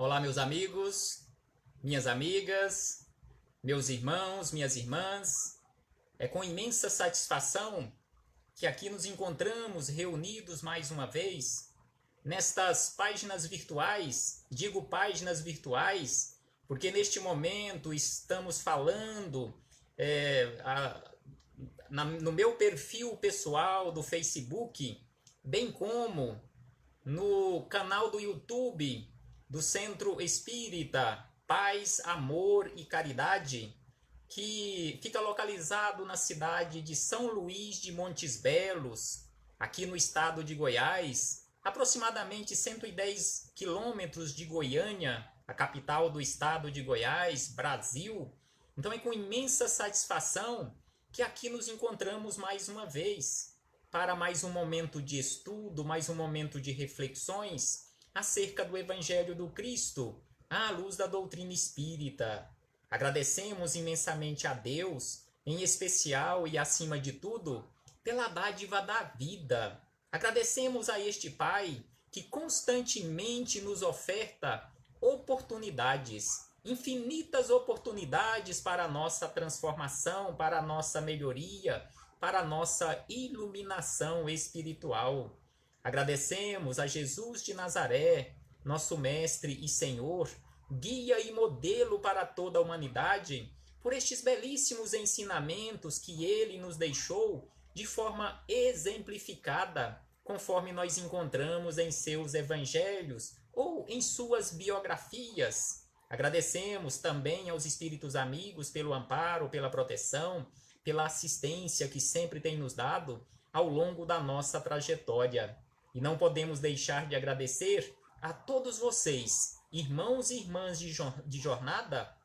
Olá, meus amigos, minhas amigas, meus irmãos, minhas irmãs. É com imensa satisfação que aqui nos encontramos reunidos mais uma vez nestas páginas virtuais. Digo páginas virtuais porque neste momento estamos falando no meu perfil pessoal do Facebook, bem como no canal do YouTube do Centro Espírita Paz, Amor e Caridade, que fica localizado na cidade de São Luís de Montes Belos, aqui no estado de Goiás, aproximadamente 110 quilômetros de Goiânia, a capital do estado de Goiás, Brasil. Então é com imensa satisfação que aqui nos encontramos mais uma vez para mais um momento de estudo, mais um momento de reflexões acerca do Evangelho do Cristo, à luz da doutrina espírita. Agradecemos imensamente a Deus, em especial e acima de tudo, pela dádiva da vida. Agradecemos a este Pai que constantemente nos oferta oportunidades, infinitas oportunidades para a nossa transformação, para a nossa melhoria, para a nossa iluminação espiritual. Agradecemos a Jesus de Nazaré, nosso Mestre e Senhor, guia e modelo para toda a humanidade, por estes belíssimos ensinamentos que ele nos deixou de forma exemplificada, conforme nós encontramos em seus evangelhos ou em suas biografias. Agradecemos também aos espíritos amigos pelo amparo, pela proteção, pela assistência que sempre tem nos dado ao longo da nossa trajetória. E não podemos deixar de agradecer a todos vocês, irmãos e irmãs de jornada,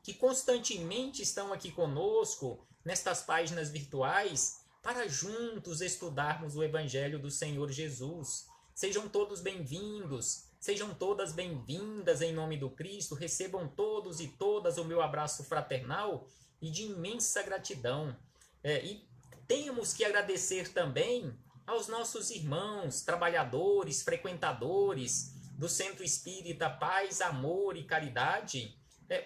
que constantemente estão aqui conosco nestas páginas virtuais para juntos estudarmos o Evangelho do Senhor Jesus. Sejam todos bem-vindos, sejam todas bem-vindas em nome do Cristo, recebam todos e todas o meu abraço fraternal e de imensa gratidão. E temos que agradecer também aos nossos irmãos, trabalhadores, frequentadores do Centro Espírita Paz, Amor e Caridade,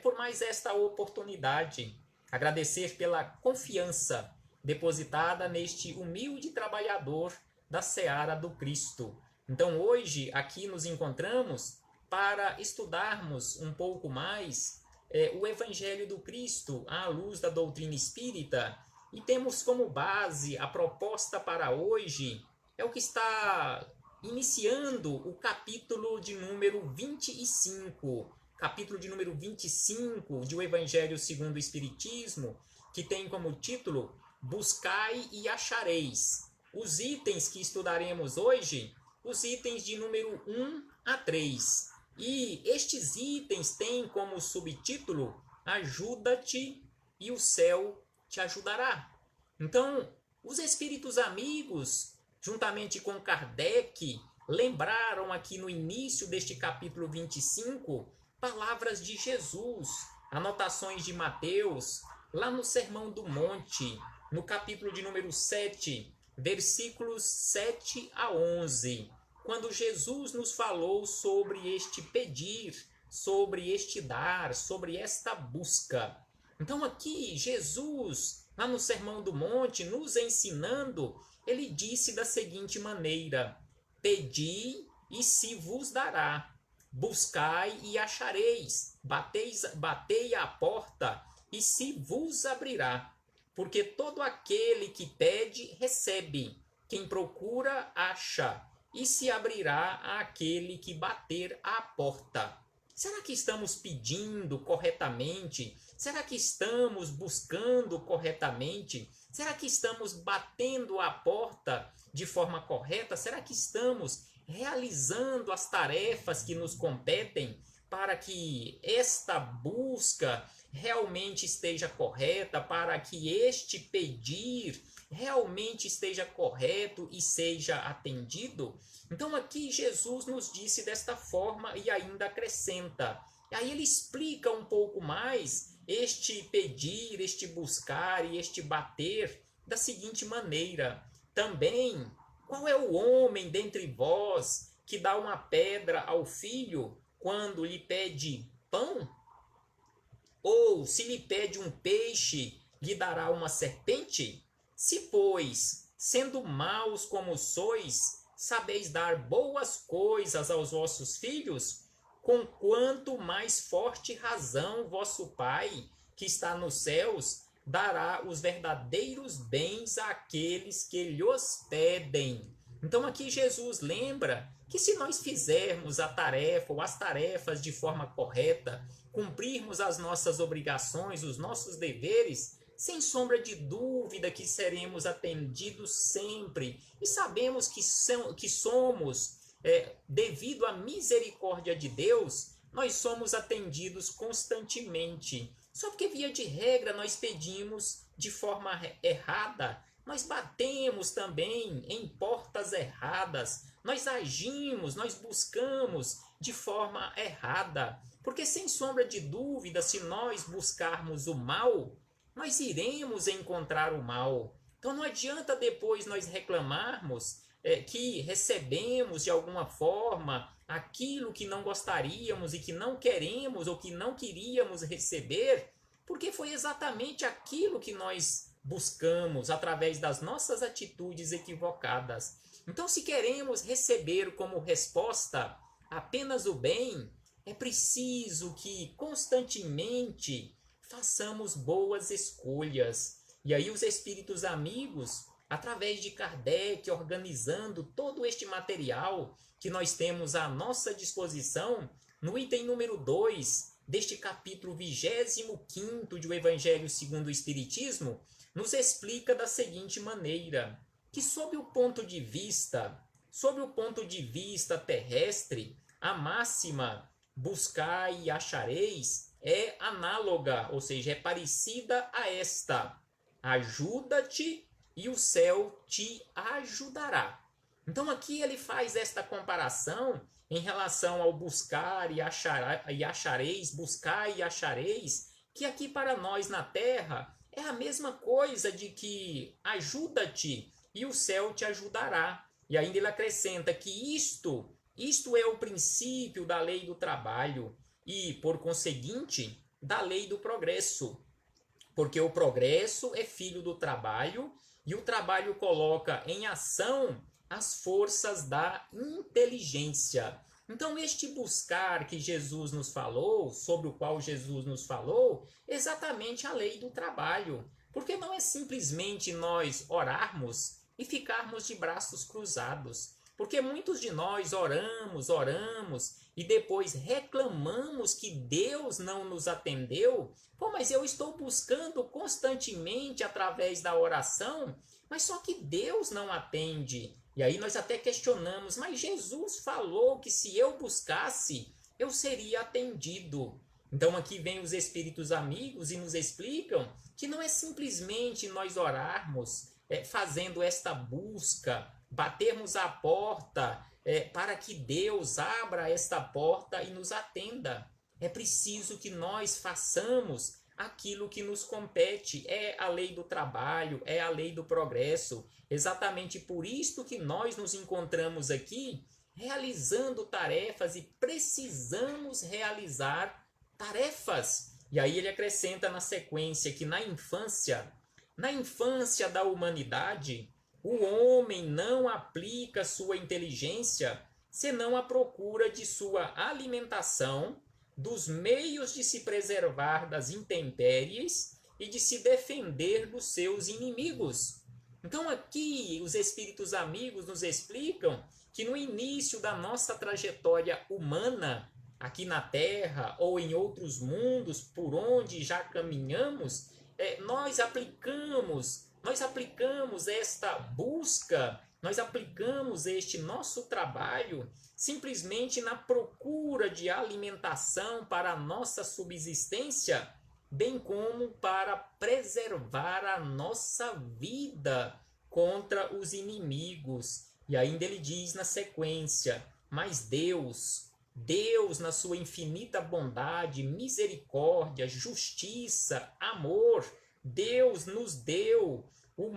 por mais esta oportunidade. Agradecer pela confiança depositada neste humilde trabalhador da seara do Cristo. Então hoje aqui nos encontramos para estudarmos um pouco mais o Evangelho do Cristo à luz da doutrina espírita, e temos como base a proposta para hoje, é o que está iniciando o capítulo de número 25, capítulo de número 25 de O Evangelho segundo o Espiritismo, que tem como título Buscai e Achareis. Os itens que estudaremos hoje, os itens de número 1 a 3. E estes itens têm como subtítulo Ajuda-te e o céu te ajudará. Então, os espíritos amigos, juntamente com Kardec, lembraram aqui no início deste capítulo 25 palavras de Jesus, anotações de Mateus, lá no Sermão do Monte, no capítulo de número 7, versículos 7 a 11, quando Jesus nos falou sobre este pedir, sobre este dar, sobre esta busca. Então aqui Jesus, lá no Sermão do Monte, nos ensinando, ele disse da seguinte maneira: pedi e se vos dará, buscai e achareis, batei à porta e se vos abrirá. Porque todo aquele que pede, recebe, quem procura, acha, e se abrirá àquele que bater à porta. Será que estamos pedindo corretamente? Será que estamos buscando corretamente? Será que estamos batendo a porta de forma correta? Será que estamos realizando as tarefas que nos competem para que esta busca realmente esteja correta, para que este pedir realmente esteja correto e seja atendido? Então aqui Jesus nos disse desta forma e ainda acrescenta. E aí ele explica um pouco mais este pedir, este buscar e este bater da seguinte maneira: também, qual é o homem dentre vós que dá uma pedra ao filho quando lhe pede pão? Ou, se lhe pede um peixe, lhe dará uma serpente? Se, pois, sendo maus como sois, sabeis dar boas coisas aos vossos filhos, com quanto mais forte razão vosso Pai, que está nos céus, dará os verdadeiros bens àqueles que lhos pedem. Então aqui Jesus lembra que se nós fizermos a tarefa ou as tarefas de forma correta, cumprirmos as nossas obrigações, os nossos deveres, sem sombra de dúvida que seremos atendidos sempre. E sabemos que somos, devido à misericórdia de Deus, nós somos atendidos constantemente. Só porque, via de regra, nós pedimos de forma errada, nós batemos também em portas erradas, nós agimos, nós buscamos de forma errada. Porque, sem sombra de dúvida, se nós buscarmos o mal, nós iremos encontrar o mal. Então não adianta depois nós reclamarmos que recebemos de alguma forma aquilo que não gostaríamos e que não queremos ou que não queríamos receber, porque foi exatamente aquilo que nós buscamos através das nossas atitudes equivocadas. Então, se queremos receber como resposta apenas o bem, é preciso que constantemente façamos boas escolhas. E aí os espíritos amigos, através de Kardec, organizando todo este material que nós temos à nossa disposição, no item número 2 deste capítulo 25º de O Evangelho segundo o Espiritismo, nos explica da seguinte maneira, que sob o ponto de vista terrestre, a máxima buscai e achareis é análoga, ou seja, é parecida a esta: ajuda-te e o céu te ajudará. Então aqui ele faz esta comparação em relação ao buscar e achareis, buscar e achareis, que aqui para nós na Terra é a mesma coisa de que ajuda-te e o céu te ajudará. E ainda ele acrescenta que isto é o princípio da lei do trabalho e, por conseguinte, da lei do progresso. Porque o progresso é filho do trabalho e o trabalho coloca em ação as forças da inteligência. Então, este buscar que Jesus nos falou, sobre o qual Jesus nos falou, é exatamente a lei do trabalho. Porque não é simplesmente nós orarmos e ficarmos de braços cruzados. Porque muitos de nós oramos e depois reclamamos que Deus não nos atendeu. Pô, mas eu estou buscando constantemente através da oração, mas só que Deus não atende. E aí nós até questionamos, mas Jesus falou que se eu buscasse, eu seria atendido. Então aqui vem os espíritos amigos e nos explicam que não é simplesmente nós orarmos, fazendo esta busca, batermos a porta para que Deus abra esta porta e nos atenda. É preciso que nós façamos aquilo que nos compete. É a lei do trabalho, é a lei do progresso. Exatamente por isto que nós nos encontramos aqui, realizando tarefas e precisamos realizar tarefas. E aí ele acrescenta na sequência que na infância da humanidade, o homem não aplica sua inteligência senão à procura de sua alimentação, dos meios de se preservar das intempéries e de se defender dos seus inimigos. Então aqui os espíritos amigos nos explicam que no início da nossa trajetória humana, aqui na Terra ou em outros mundos por onde já caminhamos, nós aplicamos esta busca, nós aplicamos este nosso trabalho simplesmente na procura de alimentação para a nossa subsistência, bem como para preservar a nossa vida contra os inimigos. E ainda ele diz na sequência, mas Deus, na sua infinita bondade, misericórdia, justiça, amor, Deus nos deu a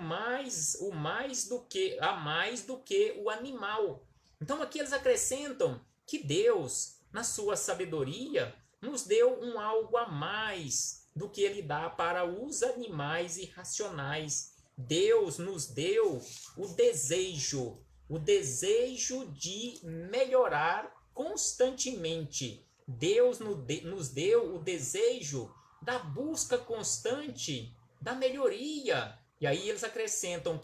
mais do que o animal. Então aqui eles acrescentam que Deus na sua sabedoria, nos deu um algo a mais do que ele dá para os animais irracionais. Deus nos deu o desejo de melhorar constantemente. Deus nos deu o desejo da busca constante da melhoria. E aí eles acrescentam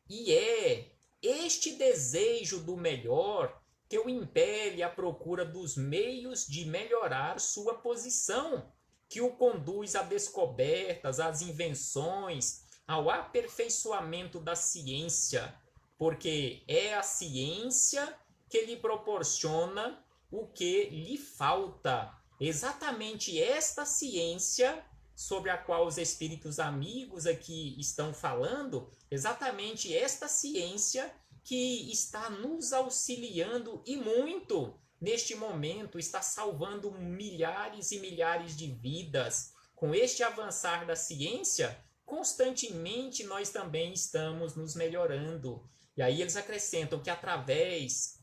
e é este desejo do melhor que o impele à procura dos meios de melhorar sua posição, que o conduz a descobertas, às invenções, ao aperfeiçoamento da ciência, porque é a ciência que lhe proporciona o que lhe falta. Exatamente esta ciência sobre a qual os espíritos amigos aqui estão falando, exatamente esta ciência que está nos auxiliando e muito neste momento, está salvando milhares e milhares de vidas. Com este avançar da ciência, constantemente nós também estamos nos melhorando. E aí eles acrescentam que através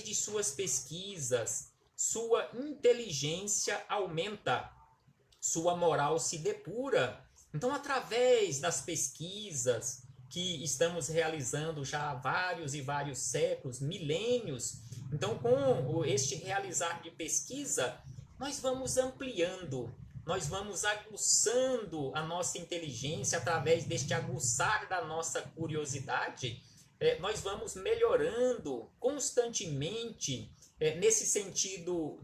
de suas pesquisas, sua inteligência aumenta, sua moral se depura. Então, através das pesquisas que estamos realizando já há vários e vários séculos, milênios, então, com este realizar de pesquisa, nós vamos ampliando, nós vamos aguçando a nossa inteligência através deste aguçar da nossa curiosidade, nós vamos melhorando constantemente nesse sentido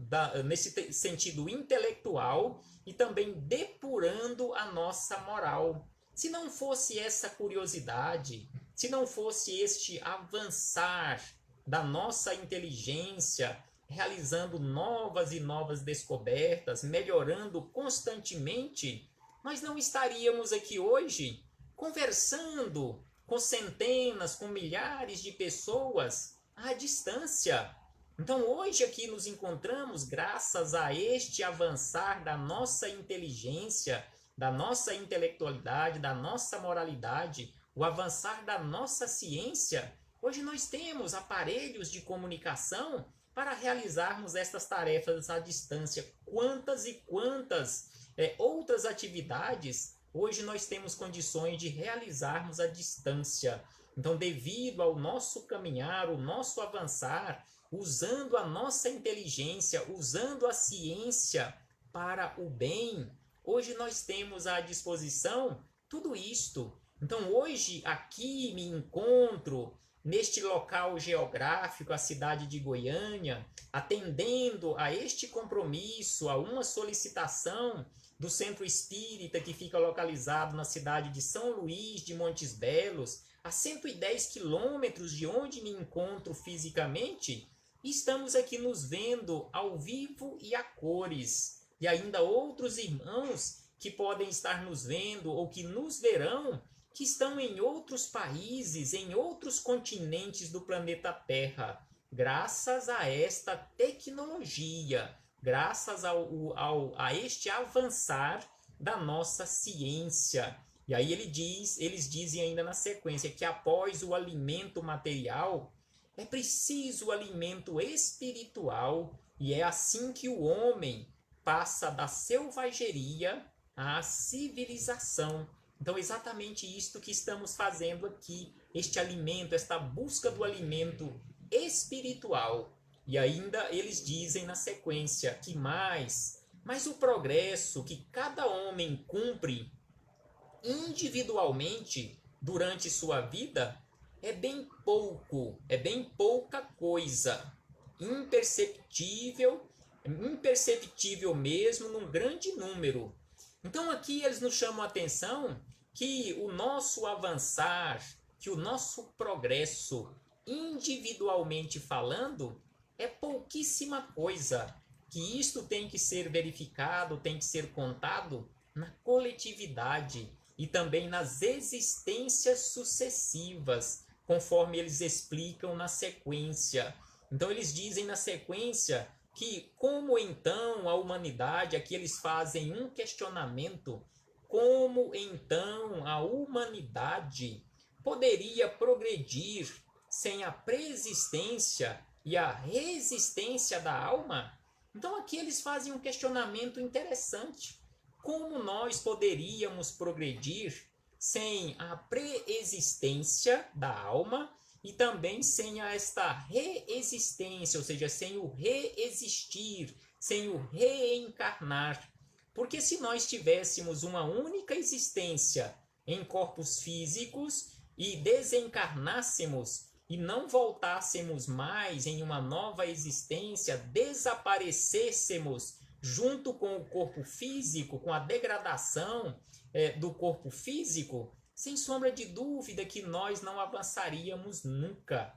intelectual e também depurando a nossa moral. Se não fosse essa curiosidade, se não fosse este avançar da nossa inteligência, realizando novas e novas descobertas, melhorando constantemente, nós não estaríamos aqui hoje conversando com centenas, com milhares de pessoas à distância. Então, hoje aqui nos encontramos graças a este avançar da nossa inteligência, da nossa intelectualidade, da nossa moralidade, o avançar da nossa ciência. Hoje nós temos aparelhos de comunicação para realizarmos estas tarefas à distância. Quantas e quantas outras atividades hoje nós temos condições de realizarmos à distância. Então, devido ao nosso caminhar, o nosso avançar, usando a nossa inteligência, usando a ciência para o bem, hoje nós temos à disposição tudo isto. Então, hoje aqui me encontro neste local geográfico, a cidade de Goiânia, atendendo a este compromisso, a uma solicitação do Centro Espírita que fica localizado na cidade de São Luís de Montes Belos, a 110 quilômetros de onde me encontro fisicamente. Estamos aqui nos vendo ao vivo e a cores. E ainda outros irmãos que podem estar nos vendo ou que nos verão, que estão em outros países, em outros continentes do planeta Terra. Graças a esta tecnologia, graças a este avançar da nossa ciência. E aí eles dizem ainda na sequência que após o alimento material, é preciso o alimento espiritual, e é assim que o homem passa da selvageria à civilização. Então, exatamente isto que estamos fazendo aqui, este alimento, esta busca do alimento espiritual. E ainda eles dizem na sequência que mas o progresso que cada homem cumpre individualmente durante sua vida é bem pouca coisa, imperceptível mesmo num grande número. Então aqui eles nos chamam a atenção que o nosso avançar, que o nosso progresso, individualmente falando, é pouquíssima coisa, que isto tem que ser verificado, tem que ser contado na coletividade e também nas existências sucessivas, conforme eles explicam na sequência. Então eles dizem na sequência que como então a humanidade, aqui eles fazem um questionamento, como então a humanidade poderia progredir sem a preexistência e a resistência da alma? Então aqui eles fazem um questionamento interessante. Como nós poderíamos progredir sem a preexistência da alma e também sem esta reexistência, ou seja, sem o reexistir, sem o reencarnar? Porque se nós tivéssemos uma única existência em corpos físicos e desencarnássemos e não voltássemos mais em uma nova existência, desaparecêssemos junto com o corpo físico, com a degradação do corpo físico, sem sombra de dúvida que nós não avançaríamos nunca.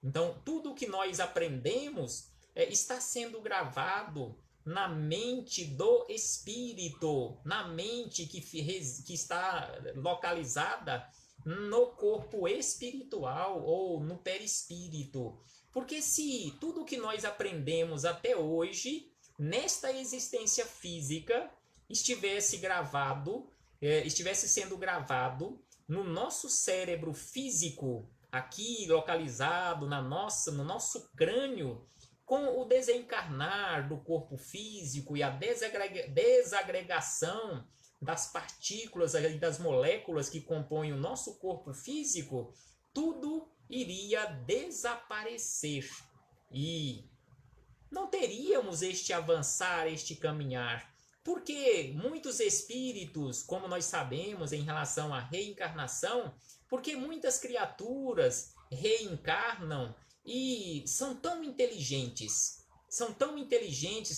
Então, tudo o que nós aprendemos está sendo gravado na mente do espírito, na mente que está localizada no corpo espiritual ou no perispírito. Porque se tudo que nós aprendemos até hoje, nesta existência física, estivesse sendo gravado no nosso cérebro físico, aqui localizado no nosso crânio, com o desencarnar do corpo físico e a desagregação das partículas e das moléculas que compõem o nosso corpo físico, tudo iria desaparecer. E não teríamos este avançar, este caminhar. Porque muitos espíritos, como nós sabemos em relação à reencarnação, porque muitas criaturas reencarnam e são tão inteligentes,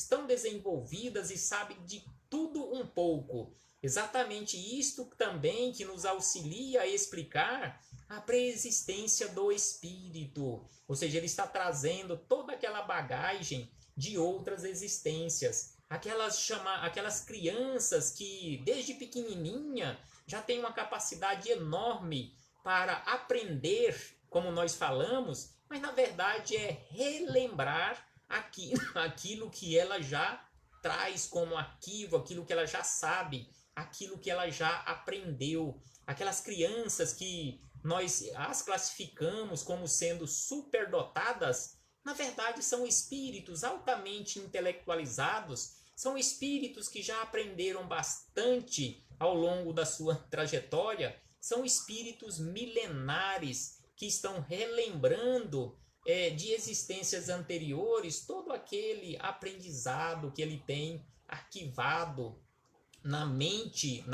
tão desenvolvidas e sabem de tudo um pouco. Exatamente isto também que nos auxilia a explicar a preexistência do espírito. Ou seja, ele está trazendo toda aquela bagagem de outras existências. Aquelas crianças que desde pequenininha já têm uma capacidade enorme para aprender, como nós falamos, mas na verdade é relembrar aquilo que ela já traz como arquivo, aquilo que ela já sabe, aquilo que ela já aprendeu. Aquelas crianças que nós as classificamos como sendo superdotadas, na verdade são espíritos altamente intelectualizados, são espíritos que já aprenderam bastante ao longo da sua trajetória, são espíritos milenares que estão relembrando de existências anteriores todo aquele aprendizado que ele tem arquivado na mente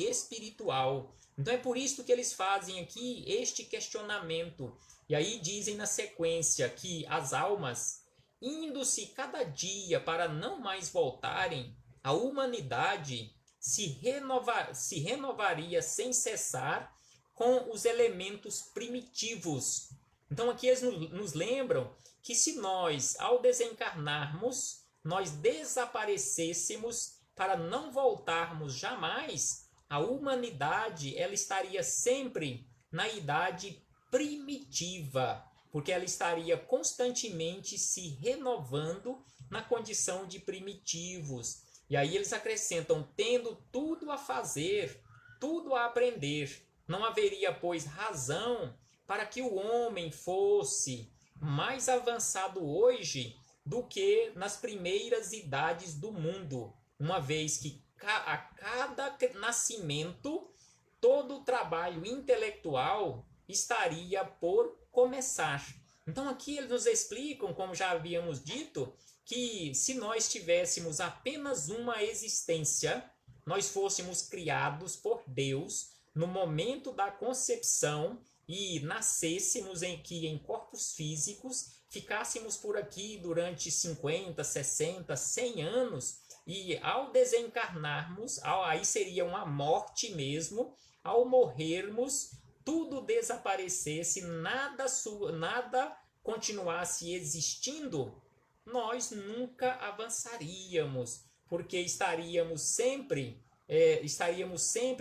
espiritual. Então é por isso que eles fazem aqui este questionamento. E aí dizem na sequência que as almas, indo-se cada dia para não mais voltarem, a humanidade se renovaria sem cessar com os elementos primitivos. Então aqui eles nos lembram que se nós, ao desencarnarmos, nós desaparecêssemos para não voltarmos jamais, a humanidade ela estaria sempre na idade primitiva, porque ela estaria constantemente se renovando na condição de primitivos. E aí eles acrescentam, tendo tudo a fazer, tudo a aprender, não haveria, pois, razão para que o homem fosse mais avançado hoje do que nas primeiras idades do mundo, uma vez que a cada nascimento todo o trabalho intelectual estaria por começar. Então aqui eles nos explicam, como já havíamos dito, que se nós tivéssemos apenas uma existência, nós fôssemos criados por Deus no momento da concepção e nascêssemos em corpos físicos, ficássemos por aqui durante 50, 60, 100 anos e ao desencarnarmos, aí seria uma morte mesmo, ao morrermos, tudo desaparecesse, nada continuasse existindo, nós nunca avançaríamos, porque estaríamos sempre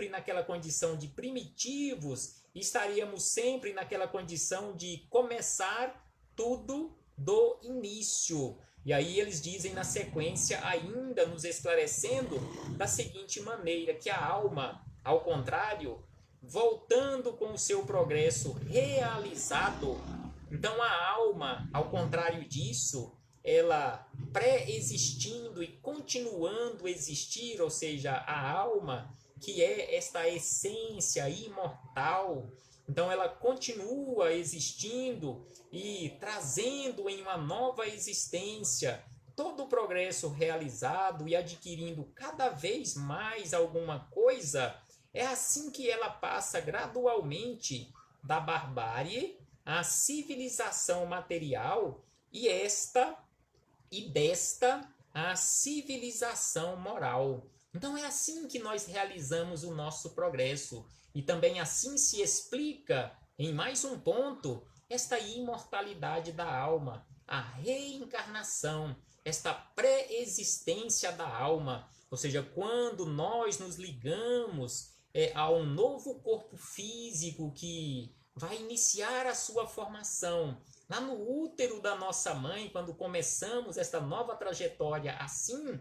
naquela condição de primitivos, estaríamos sempre naquela condição de começar tudo do início. E aí eles dizem na sequência, ainda nos esclarecendo da seguinte maneira, que a alma, ao contrário, voltando com o seu progresso realizado, Então a alma, ao contrário disso, ela pré-existindo e continuando a existir, ou seja, a alma, que é esta essência imortal, então ela continua existindo e trazendo em uma nova existência todo o progresso realizado e adquirindo cada vez mais alguma coisa. É assim que ela passa gradualmente da barbárie à civilização material e desta à civilização moral. Então é assim que nós realizamos o nosso progresso. E também assim se explica, em mais um ponto, esta imortalidade da alma, a reencarnação, esta pré-existência da alma. Ou seja, quando nós nos ligamos a um novo corpo físico que vai iniciar a sua formação, lá no útero da nossa mãe, quando começamos esta nova trajetória assim,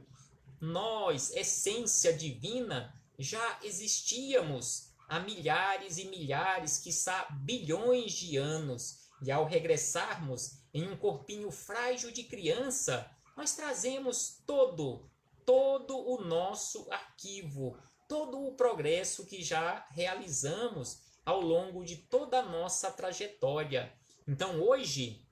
nós, essência divina, já existíamos há milhares e milhares, quiçá bilhões de anos. E ao regressarmos em um corpinho frágil de criança, nós trazemos todo o nosso arquivo, todo o progresso que já realizamos ao longo de toda a nossa trajetória. Então hoje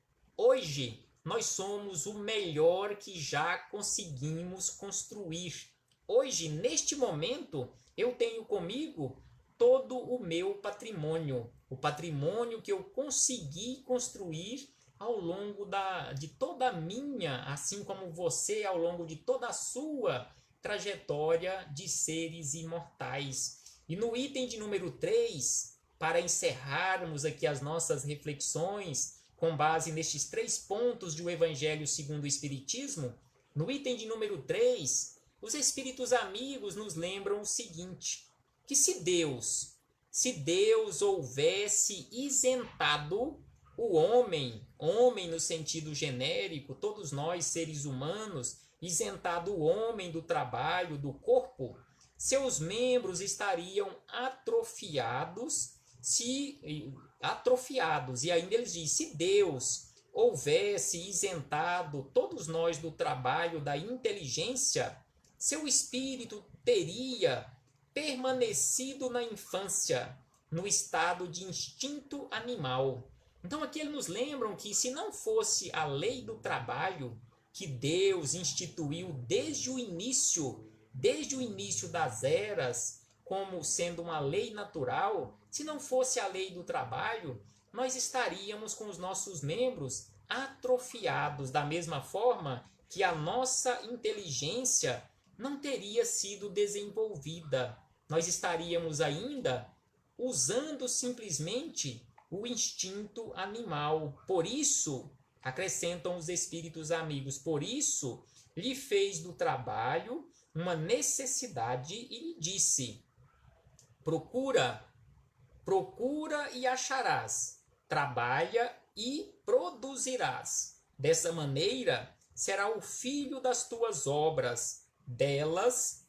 nós somos o melhor que já conseguimos construir. Hoje, neste momento, eu tenho comigo todo o meu patrimônio, o patrimônio que eu consegui construir ao longo de toda a minha, assim como você ao longo de toda a sua trajetória de seres imortais. E no item de número 3, para encerrarmos aqui as nossas reflexões com base nestes 3 pontos do Evangelho segundo o Espiritismo, no item de número 3, os Espíritos amigos nos lembram o seguinte, que se Deus houvesse isentado o homem no sentido genérico, todos nós seres humanos, isentado o homem do trabalho, do corpo, seus membros estariam atrofiados, e ainda eles dizem, se Deus houvesse isentado todos nós do trabalho da inteligência, seu espírito teria permanecido na infância, no estado de instinto animal. Então aqui eles nos lembram que se não fosse a lei do trabalho que Deus instituiu desde o início das eras, como sendo uma lei natural, se não fosse a lei do trabalho, nós estaríamos com os nossos membros atrofiados, da mesma forma que a nossa inteligência não teria sido desenvolvida. Nós estaríamos ainda usando simplesmente o instinto animal. Por isso, acrescentam os espíritos amigos, por isso lhe fez do trabalho uma necessidade e lhe disse, procura e acharás, trabalha e produzirás. Dessa maneira, será o filho das tuas obras, delas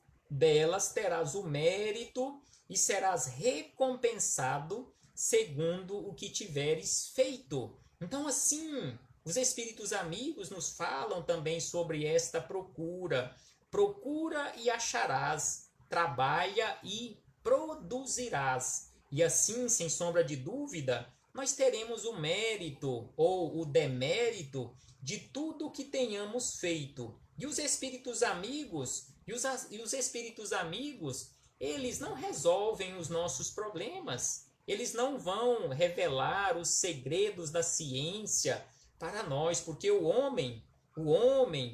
terás o mérito e serás recompensado segundo o que tiveres feito. Então, assim, os espíritos amigos nos falam também sobre esta procura. Procura e acharás, trabalha e produzirás. E assim, sem sombra de dúvida, nós teremos o mérito ou o demérito de tudo que tenhamos feito. E os espíritos amigos, eles não resolvem os nossos problemas. Eles não vão revelar os segredos da ciência para nós, porque o homem,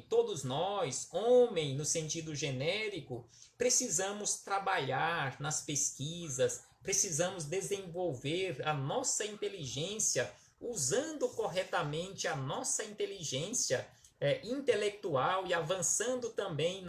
todos nós, homem no sentido genérico, precisamos trabalhar nas pesquisas, precisamos desenvolver a nossa inteligência, usando corretamente a nossa inteligência intelectual e avançando também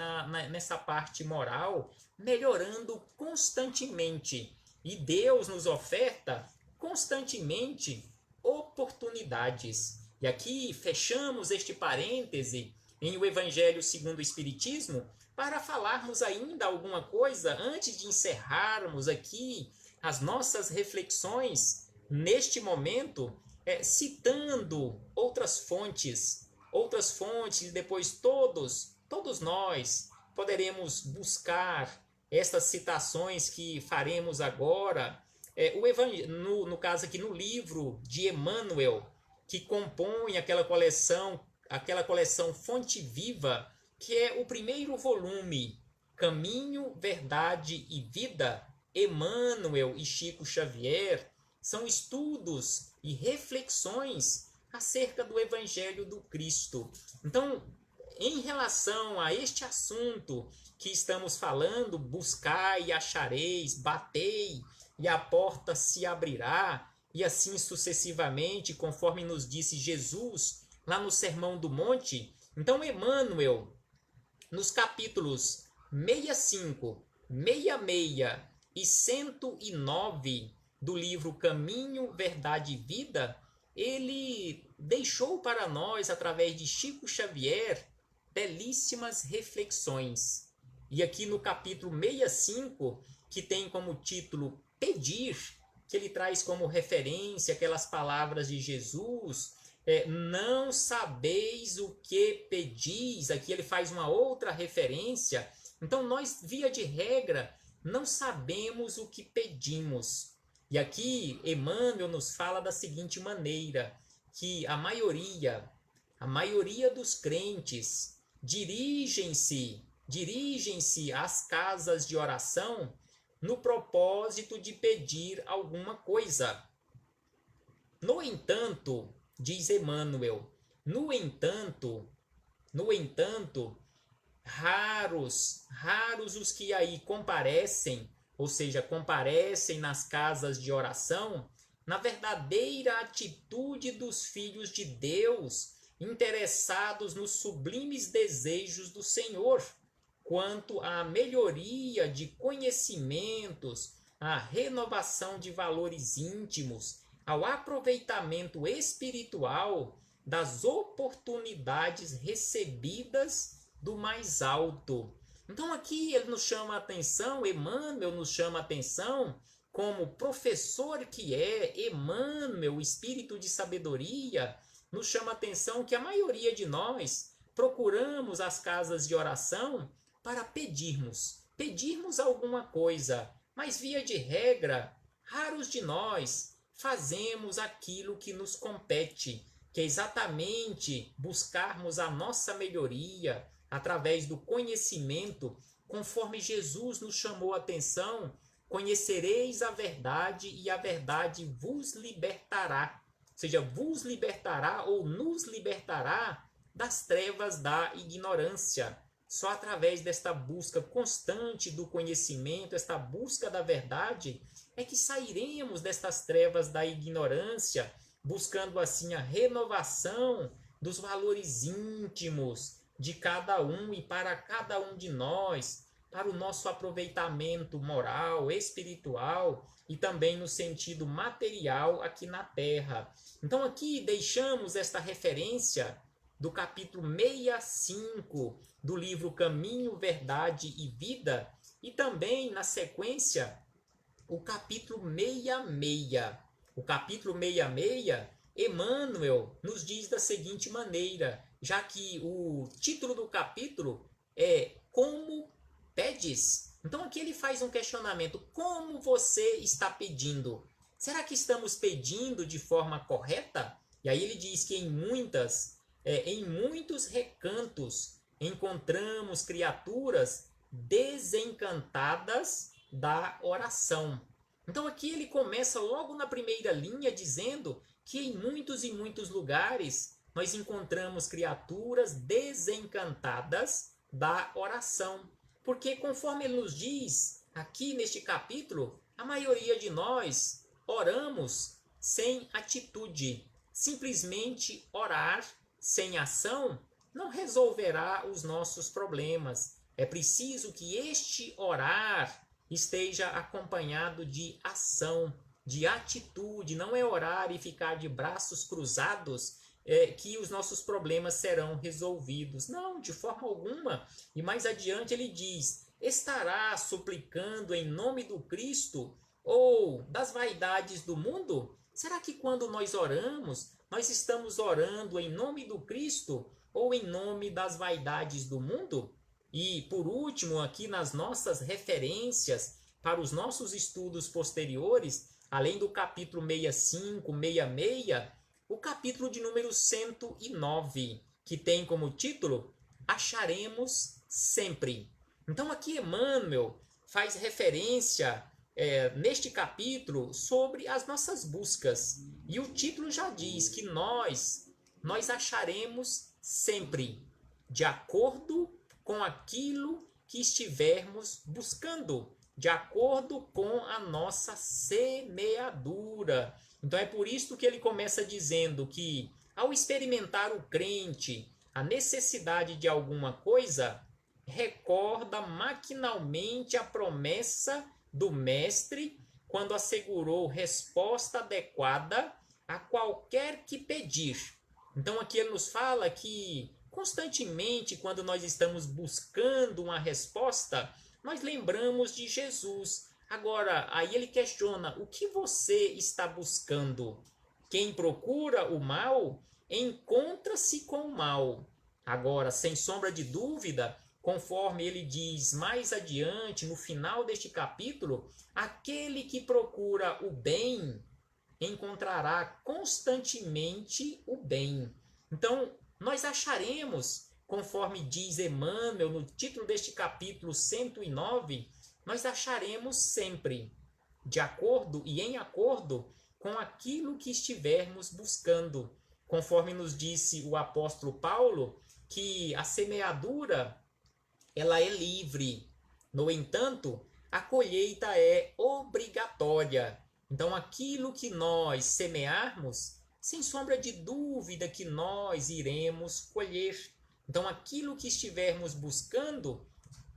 nessa parte moral, melhorando constantemente. E Deus nos oferta constantemente oportunidades. E aqui fechamos este parêntese em o Evangelho segundo o Espiritismo para falarmos ainda alguma coisa antes de encerrarmos aqui as nossas reflexões neste momento citando outras fontes, e depois todos nós poderemos buscar estas citações que faremos agora, no caso aqui no livro de Emmanuel, que compõe aquela coleção Fonte Viva, que é o primeiro volume, Caminho, Verdade e Vida, Emmanuel e Chico Xavier, são estudos e reflexões acerca do Evangelho do Cristo. Então, em relação a este assunto que estamos falando, buscai e achareis, batei e a porta se abrirá, e assim sucessivamente, conforme nos disse Jesus lá no Sermão do Monte. Então, Emmanuel, nos capítulos 65, 66 e 109 do livro Caminho, Verdade e Vida, ele deixou para nós, através de Chico Xavier, belíssimas reflexões. E aqui no capítulo 65, que tem como título Pedir, que ele traz como referência aquelas palavras de Jesus, não sabeis o que pedis. Aqui ele faz uma outra referência. Então nós, via de regra, não sabemos o que pedimos. E aqui Emmanuel nos fala da seguinte maneira, que a maioria dos crentes dirigem-se às casas de oração no propósito de pedir alguma coisa. No entanto, diz Emmanuel, no entanto, raros os que aí comparecem, ou seja, comparecem nas casas de oração, na verdadeira atitude dos filhos de Deus, interessados nos sublimes desejos do Senhor, quanto à melhoria de conhecimentos, à renovação de valores íntimos, ao aproveitamento espiritual das oportunidades recebidas do mais alto. Então aqui ele nos chama a atenção, Emmanuel nos chama a atenção, como professor que é, Emmanuel, espírito de sabedoria, nos chama a atenção que a maioria de nós procuramos as casas de oração para pedirmos alguma coisa, mas via de regra, raros de nós fazemos aquilo que nos compete, que é exatamente buscarmos a nossa melhoria através do conhecimento, conforme Jesus nos chamou a atenção: conhecereis a verdade e a verdade vos libertará. Ou seja, vos libertará ou nos libertará das trevas da ignorância. Só através desta busca constante do conhecimento, esta busca da verdade, é que sairemos destas trevas da ignorância, buscando assim a renovação dos valores íntimos de cada um e para cada um de nós, para o nosso aproveitamento moral, espiritual e também no sentido material aqui na Terra. Então aqui deixamos esta referência do capítulo 65 do livro Caminho, Verdade e Vida, e também na sequência o capítulo 66. O capítulo 66, Emmanuel nos diz da seguinte maneira, já que o título do capítulo é Como Pedes? Então aqui ele faz um questionamento: como você está pedindo? Será que estamos pedindo de forma correta? E aí ele diz que em muitos recantos encontramos criaturas desencantadas da oração. Então aqui ele começa logo na primeira linha dizendo que em muitos e muitos lugares nós encontramos criaturas desencantadas da oração. Porque conforme ele nos diz aqui neste capítulo, a maioria de nós oramos sem atitude. Simplesmente orar sem ação não resolverá os nossos problemas. É preciso que este orar esteja acompanhado de ação, de atitude. Não é orar e ficar de braços cruzados que os nossos problemas serão resolvidos. Não, de forma alguma. E mais adiante ele diz: estará suplicando em nome do Cristo ou das vaidades do mundo? Será que quando nós oramos, nós estamos orando em nome do Cristo ou em nome das vaidades do mundo? E por último, aqui nas nossas referências para os nossos estudos posteriores, além do capítulo 65, 66, o capítulo de número 109, que tem como título Acharemos Sempre. Então aqui Emmanuel faz referência neste capítulo sobre as nossas buscas. E o título já diz que nós acharemos sempre, de acordo com aquilo que estivermos buscando, de acordo com a nossa semeadura. Então é por isso que ele começa dizendo que, ao experimentar o crente a necessidade de alguma coisa, recorda maquinalmente a promessa do Mestre quando assegurou resposta adequada a qualquer que pedir. Então aqui ele nos fala que constantemente, quando nós estamos buscando uma resposta, nós lembramos de Jesus. Agora, aí ele questiona: o que você está buscando? Quem procura o mal, encontra-se com o mal. Agora, sem sombra de dúvida, conforme ele diz mais adiante, no final deste capítulo, aquele que procura o bem encontrará constantemente o bem. Então, nós acharemos, conforme diz Emmanuel no título deste capítulo 109, nós acharemos sempre, de acordo e em acordo com aquilo que estivermos buscando. Conforme nos disse o apóstolo Paulo, que a semeadura ela é livre. No entanto, a colheita é obrigatória. Então, aquilo que nós semearmos, sem sombra de dúvida que nós iremos colher. Então, aquilo que estivermos buscando,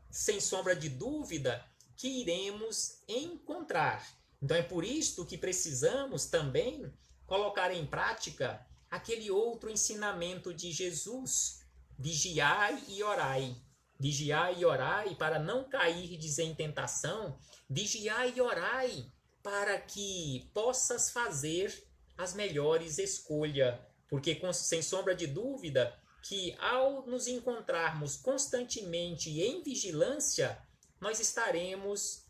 sem sombra de dúvida que iremos encontrar. Então, é por isto que precisamos também colocar em prática aquele outro ensinamento de Jesus: vigiai e orai. Vigiai e orai para não cairdes em tentação. Vigiai e orai para que possas fazer as melhores escolhas. Porque, sem sombra de dúvida, que ao nos encontrarmos constantemente em vigilância, nós estaremos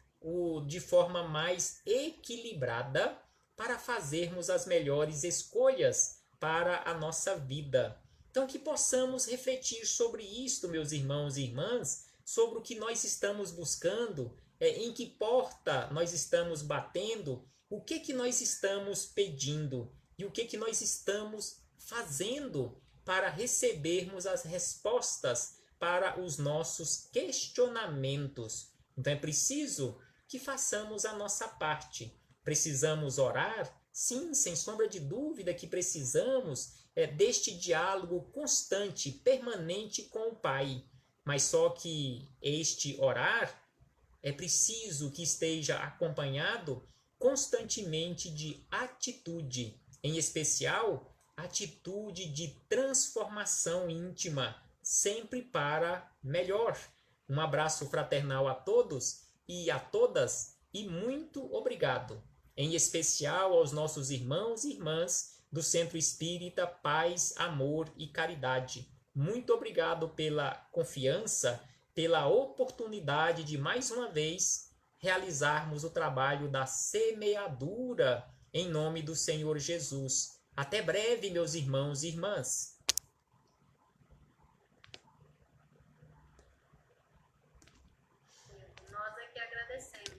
de forma mais equilibrada para fazermos as melhores escolhas para a nossa vida. Então, que possamos refletir sobre isto, meus irmãos e irmãs, sobre o que nós estamos buscando, em que porta nós estamos batendo, o que nós estamos pedindo e o que nós estamos fazendo para recebermos as respostas para os nossos questionamentos. Então, é preciso que façamos a nossa parte. Precisamos orar? Sim, sem sombra de dúvida que precisamos deste diálogo constante, permanente com o Pai. Mas só que este orar é preciso que esteja acompanhado constantemente de atitude, em especial, atitude de transformação íntima, sempre para melhor. Um abraço fraternal a todos e a todas e muito obrigado. Em especial aos nossos irmãos e irmãs do Centro Espírita Paz, Amor e Caridade. Muito obrigado pela confiança, pela oportunidade de mais uma vez realizarmos o trabalho da semeadura em nome do Senhor Jesus. Até breve, meus irmãos e irmãs. Nós aqui agradecemos.